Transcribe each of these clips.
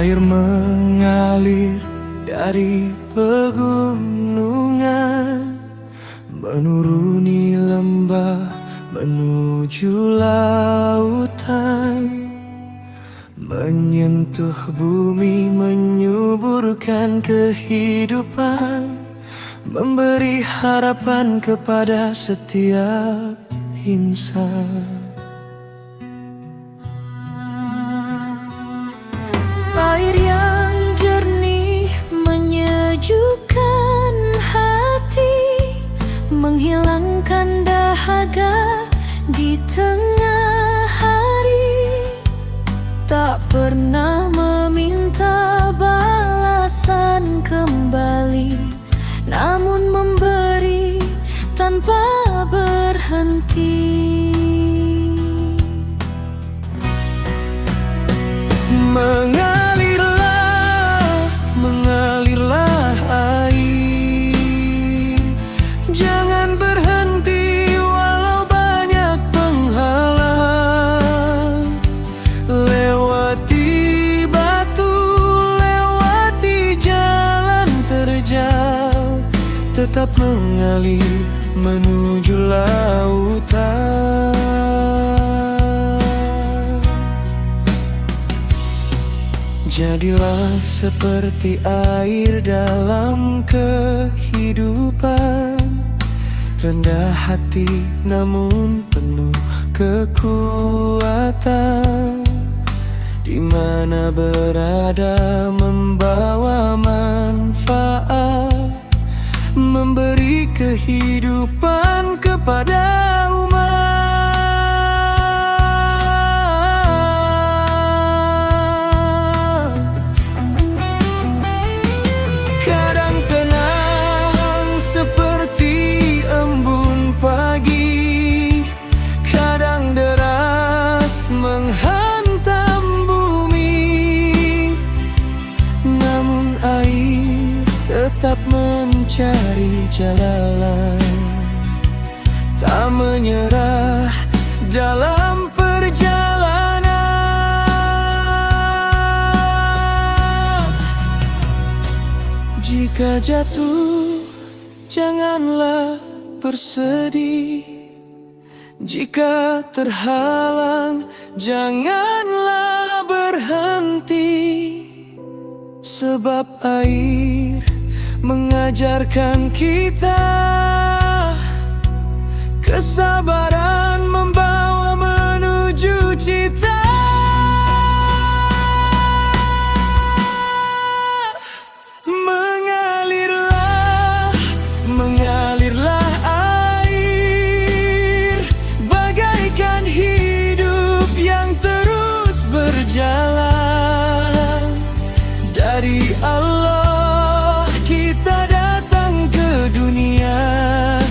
Air mengalir dari pegunungan, menuruni lembah menuju lautan, menyentuh bumi, menyuburkan kehidupan, memberi harapan kepada setiap insan. Air yang jernih menyejukkan hati, menghilangkan dahaga di tengah hari. Tak pernah meminta balasan kembali, namun memberi tanpa berhenti. Mengalirlah air, jangan berhenti walau banyak penghalang. Lewati batu, lewati jalan terjal, tetap mengalir menuju lautan. Jadilah seperti air dalam kehidupan, rendah hati namun penuh kekuatan. Di mana berada membawa manfaat, memberi kehidupan kepada umat. Kadang tenang seperti embun pagi, kadang deras menghantam bumi, namun air tetap mencari jalan, tak menyerah dalam perjalanan. Jika jatuh, janganlah bersedih. Jika terhalang, janganlah berhenti. Sebab air mengajarkan kita kesabaran, membawa menuju cita. Mengalirlah air, bagaikan hidup yang terus berjalan. Dari Allah kita datang ke dunia,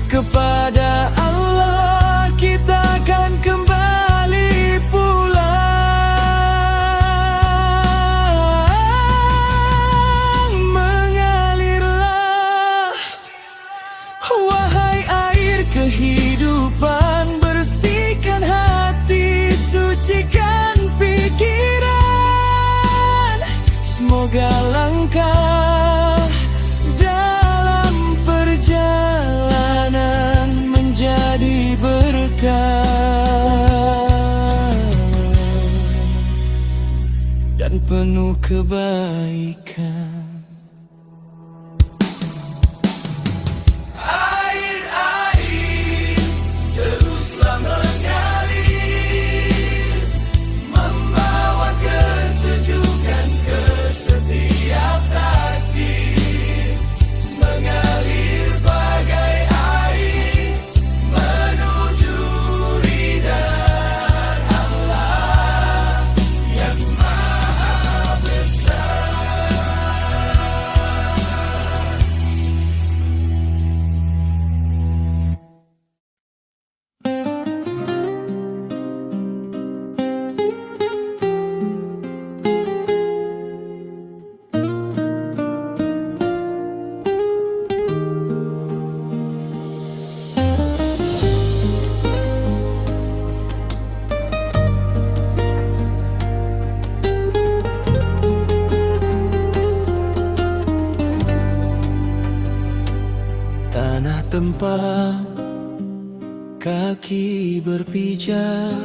kepada Allah kita akan kembali pulang. Mengalirlah, wahai air kehidupan, bersihkan hati, sucikan pikiran. Semoga langkah dalam perjalanan menjadi berkah dan penuh kebaikan. Air-air teruslah mengalir, membawa kesejukan ke setiap takdir. Mengalir bagai air menuju ridha Allah yang maha besar. tempat kaki berpijak,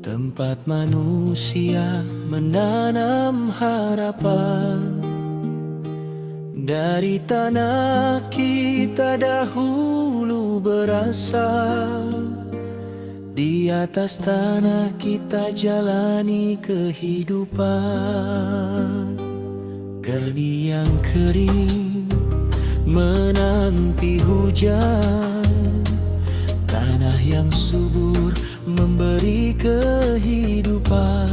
tempat manusia menanam harapan. Dari tanah kita dahulu berasal, di atas tanah kita jalani kehidupan. Geni yang kering menanti hujan, tanah yang subur memberi kehidupan.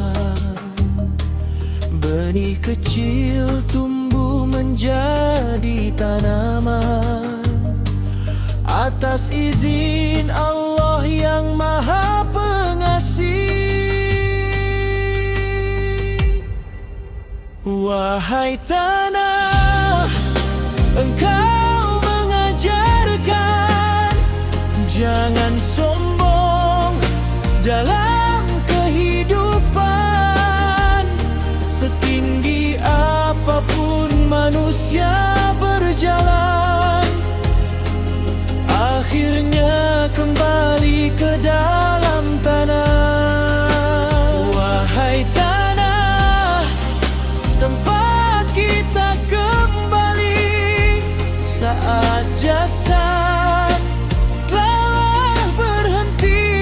Benih kecil tumbuh menjadi tanaman atas izin Allah yang Maha Pengasih. Wahai tanah, engkau mengajarkan jangan sombong dalam kehidupan. Setinggi apapun manusia berjalan, akhirnya kembali ke dalam tanah. Wahai tanah, tempat kita kembali saat jasad telah berhenti.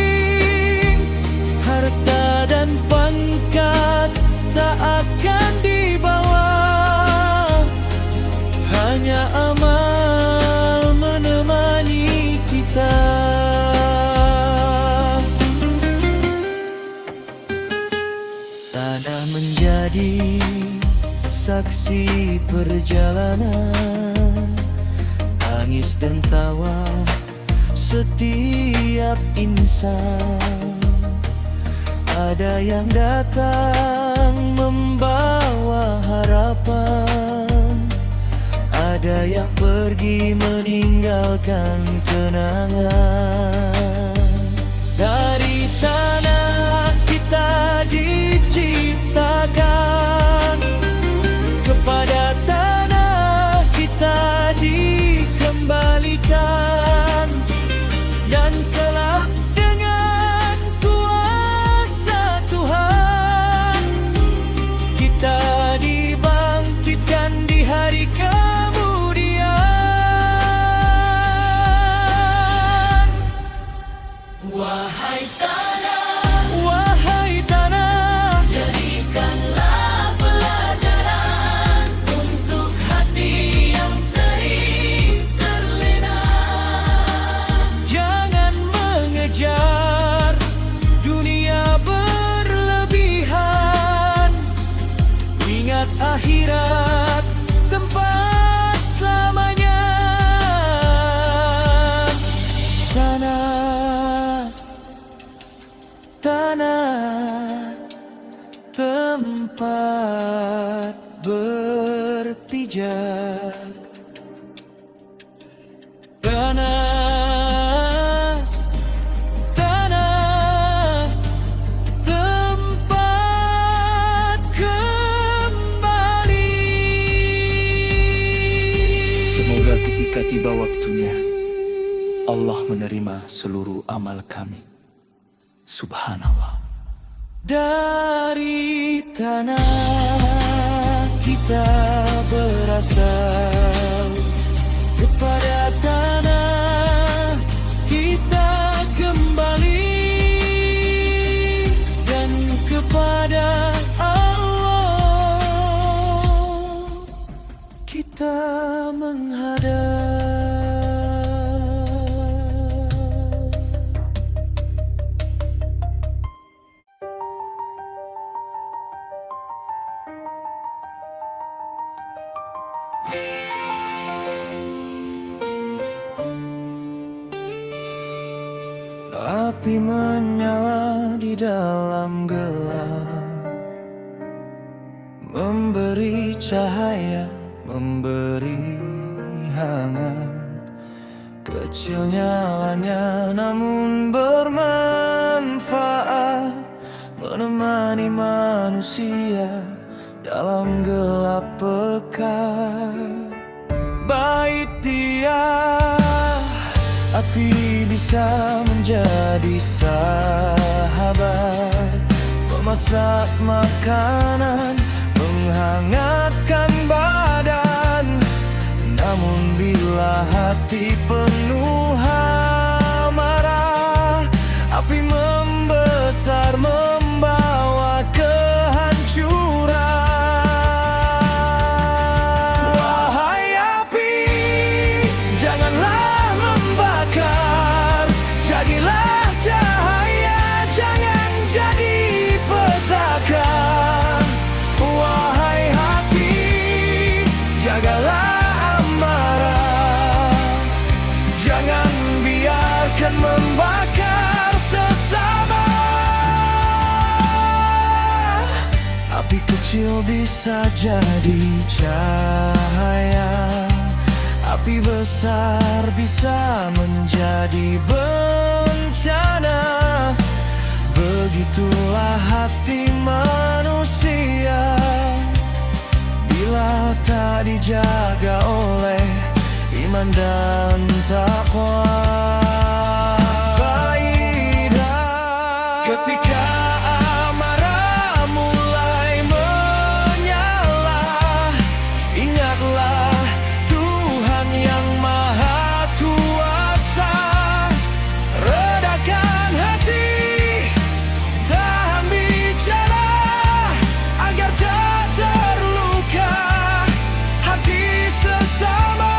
Harta dan pangkat tak akan dibawa, hanya amal menemani kita. Tanah menjadi saksi perjalanan, tangis dan tawa setiap insan. Ada yang datang membawa harapan, ada yang pergi meninggalkan kenangan. Dari tanah kita diciptakan, kepada tanah kita dikembalikan. Dan kelak dengan kuasa Tuhan, kita dibangkitkan di hari kemudian. Wahai tanah, jadikanlah pelajaran untuk hati yang sering terlena. Jangan mengejar dunia berlebihan, ingat akhirat tempat selamanya. Tanah, tempat berpijak. Tanah, tempat kembali. Semoga ketika tiba waktunya, Allah menerima seluruh amal kami. Subhanallah. Dari tanah kita berasal, kepada tanah kita kembali, dan kepada Allah kita menghadap. Api menyala di dalam gelap, memberi cahaya, memberi hangat. Kecil nyalanya namun bermanfaat, menemani manusia dalam gelap pekat. Bait Dia api bisa menjadi sahabat, memasak makanan, menghangatkan badan. Namun bila hati penuh amarah, api membesar membawa kehancuran. Wahai api, janganlah membakar, jadilah cahaya, jangan jadi petaka. Wahai hati, jagalah amarah, jangan biarkan membakar sesama. Api kecil bisa jadi cahaya, api besar bisa menjadi bencana. Begitulah hati manusia bila tak dijaga oleh iman dan takwa. Baiklah, ketika amarah mulai menyala, ingatlah Tuhan yang Maha Kuasa. Redakan hati, tahan bicara, agar tak terluka hati sesama.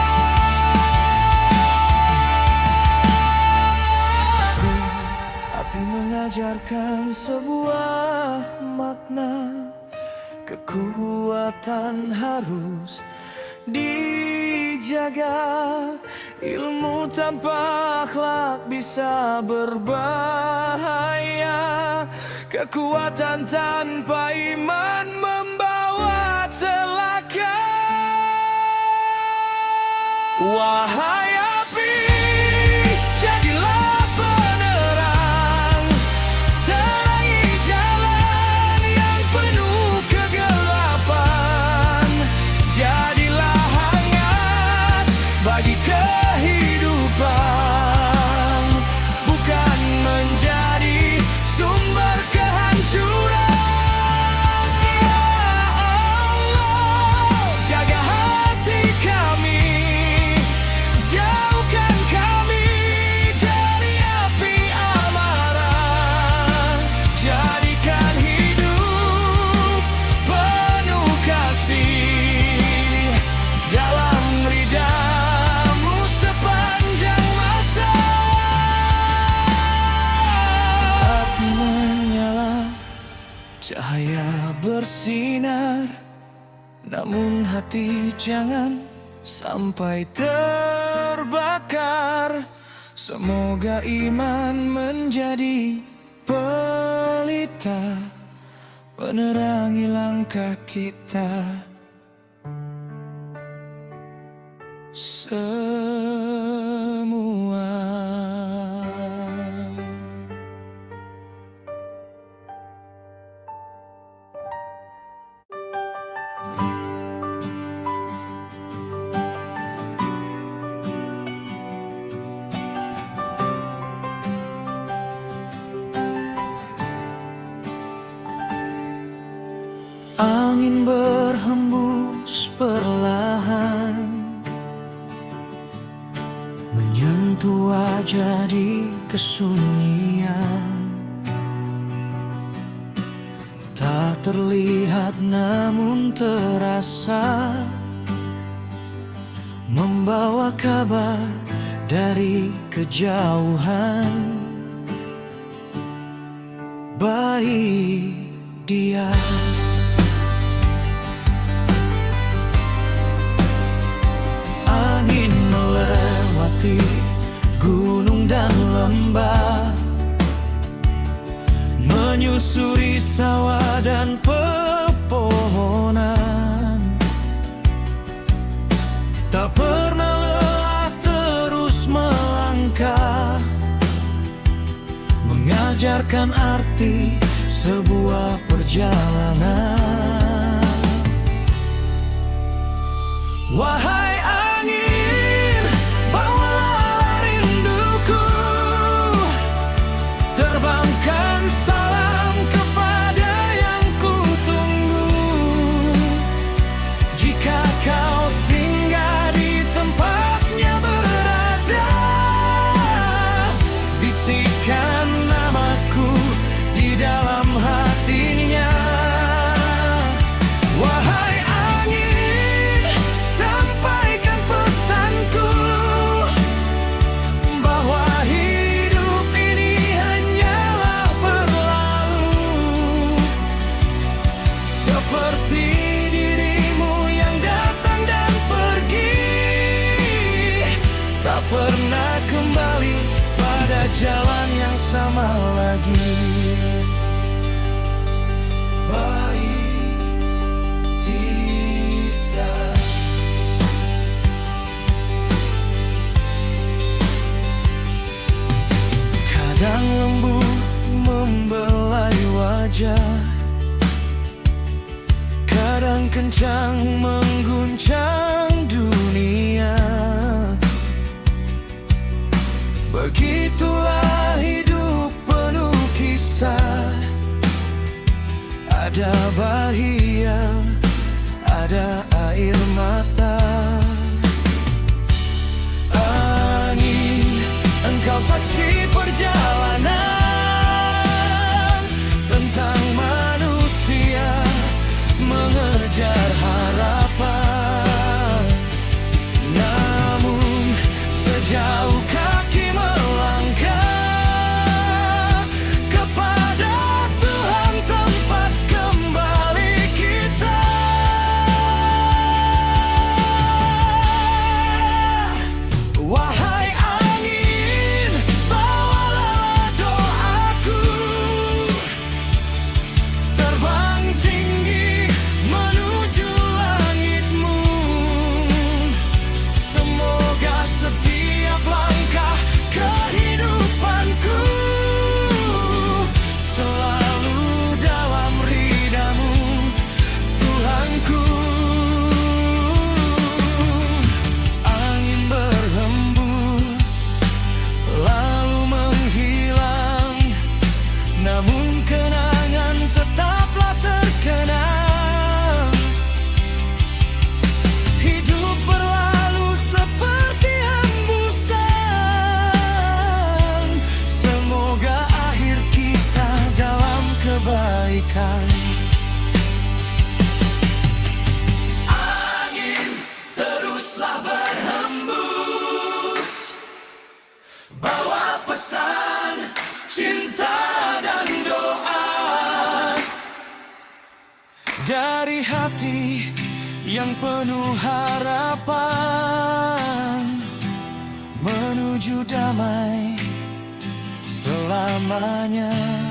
Api mengajarkan sebuah makna, kekuatan harus dijaga. Ilmu tanpa akhlak bisa berbahaya, kekuatan tanpa iman membawa celaka. Wahai api, jadilah penerang, terangi jalan yang penuh kegelapan. Jadilah hangat bagi kehidupan, bukan menjadi sumber kehancuran. Ya Allah, jaga hati kami, jauhkan kami dari api amarah. Jadikan hidup penuh kasih dalam ridhamu sepanjang masa. Api menyala, cahaya bersinar, namun hati jangan sampai terbakar. Semoga iman menjadi pelita, menerangi langkah kita semua. Angin berhembus perlahan, menyentuh wajah di kesunyian. Tak terlihat namun terasa, membawa kabar dari kejauhan. Baik dia, angin melewati gunung dan lembah, menyusuri sawah dan pepohonan. Tak pernah lelah terus melangkah, mengajarkan arti sebuah perjalanan. Wahai angin, bawalah rinduku lagi. Baik tidak. Kadang lembut membelai wajah, kadang kencang mengguncang dunia. Begitulah hidup penuh kisah. Ada bahagia, ada air mata. Angin, engkau saksi perjalanan tentang manusia mengejar harapan. Namun sejauh kaki melangkah kepada Tuhan tempat kembali kita. Wahai angin, bawalah doaku, terbang tinggi menuju langitmu. Semoga setiap langkah kehidupanku selalu dalam ridhamu, Tuhanku. Angin berhembus lalu menghilang, namun kenangan tetaplah terkenang. Hidup berlalu seperti hembusan, semoga akhir kita dalam kebaikan. Angin teruslah berhembus, bawa pesan cinta dan doa dari hati yang penuh harapan, menuju damai selamanya.